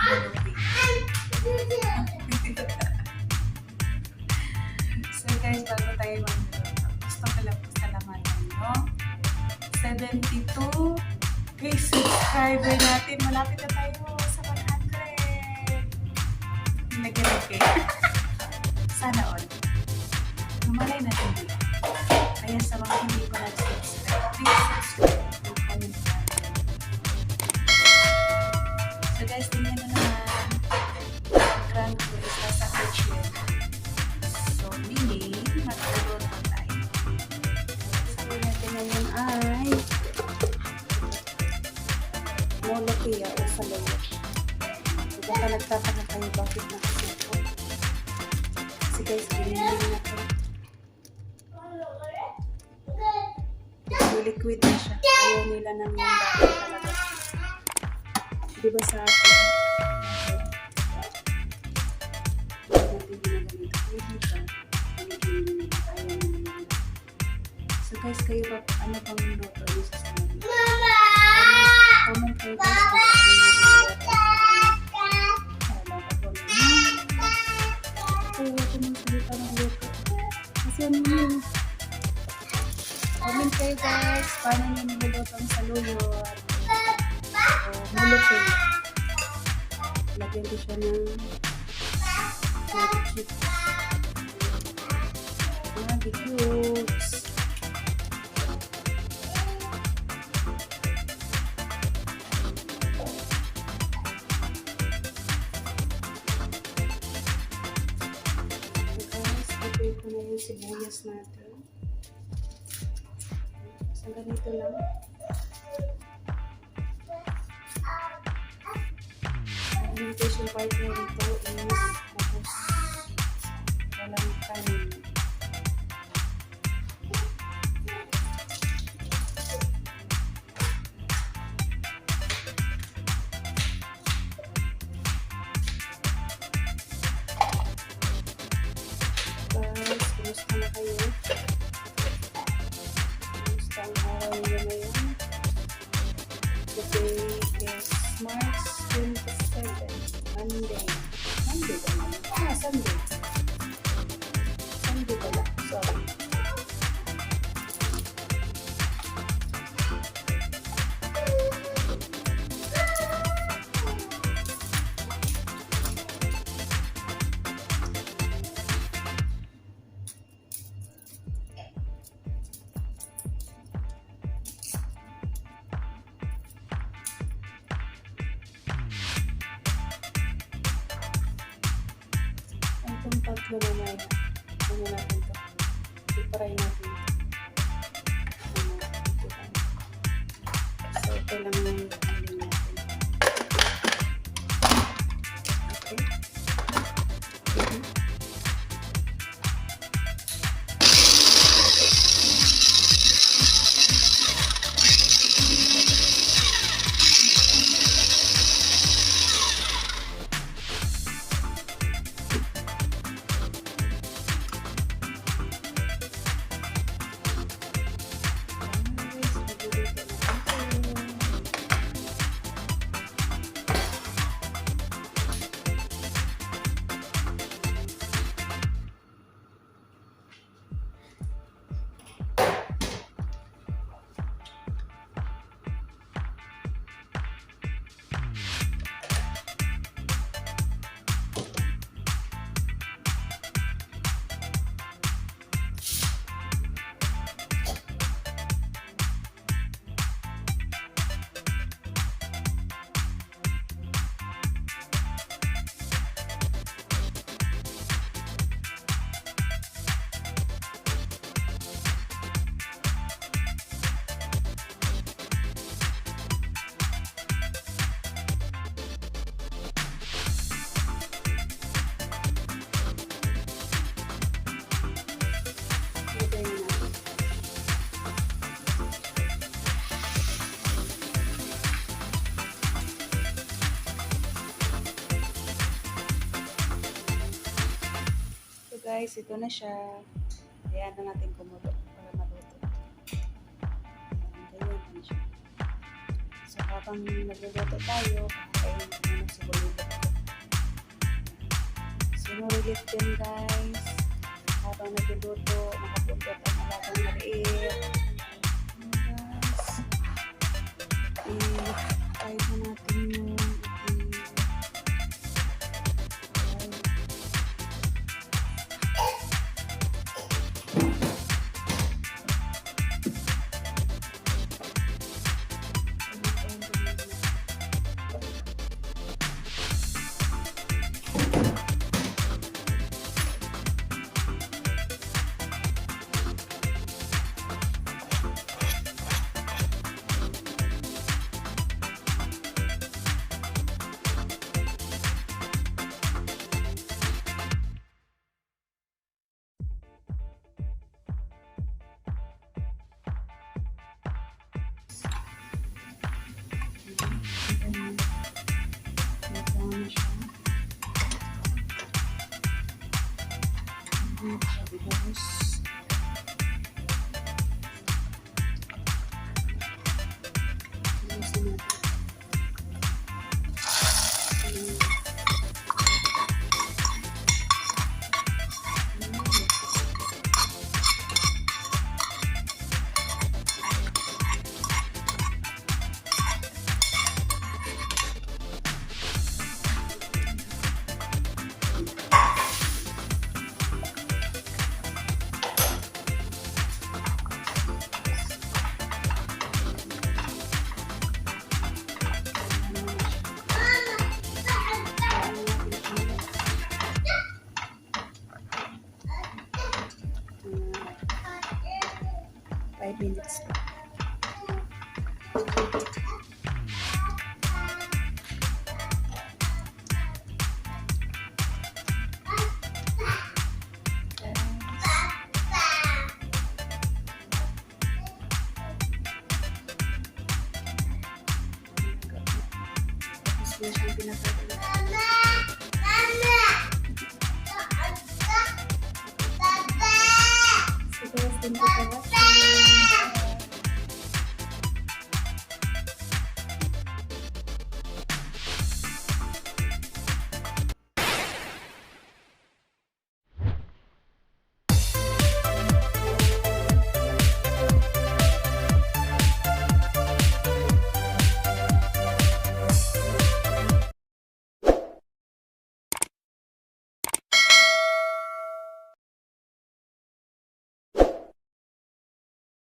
So guys, bago tayo magluluto, gusto ko lang pasalamatan yung 72 subscriber natin. Malapit na tayo sa 100. Nilagyan ng cake. Sana all. Malay natin dito. Kaya sa mga hindi pa nag-subscribe, please subscribe and comment down. So guys, tingnan na naman. Background ko is nasa kitchen. So, meaning, magluluto tayo. So, natin ngayon ay molokiya o saluyot. So, baka nagtataka kayo bakit nakasito. Kasi guys, binili na ito. Liquid na siya. Ayaw nila ng yung dati talaga. Diba sa akin? So guys, kayo ba, ano bang luto nyo sa salamin? Comment kayo guys kung ano yung luto. Wala ka po rin. Kaya ito nang salita ng luto. Kasi ano yun? Comment kayo guys, paano nyo niluluto ang saluyot o molokiya. Lagyan ko siya ng Maggi cubes. So guys, prepare ko na yung sibuyas natin. So ganito lang. Alimentation partner nito is tapos walang kanin. Guys, kumusta na kayo? Kumusta ang araw niyo ngayon? Today is March 27, Monday. Monday ba naman? Sunday. Sunday pala. Sorry. Itong tatlo na may ano natin ito. I-try natin ito. So, ito lang yung ano natin. Okay. Guys, ito na siya. Ayan na natin kumulo para maluto. Ayan na siya. So, habang nagluluto tayo, kakain natin ng sibuyas. Sinulit din guys. Habang nagluluto, nakapundot ang alagang maliit. Guys. I-try na natin yung minutes. Siguro din ito.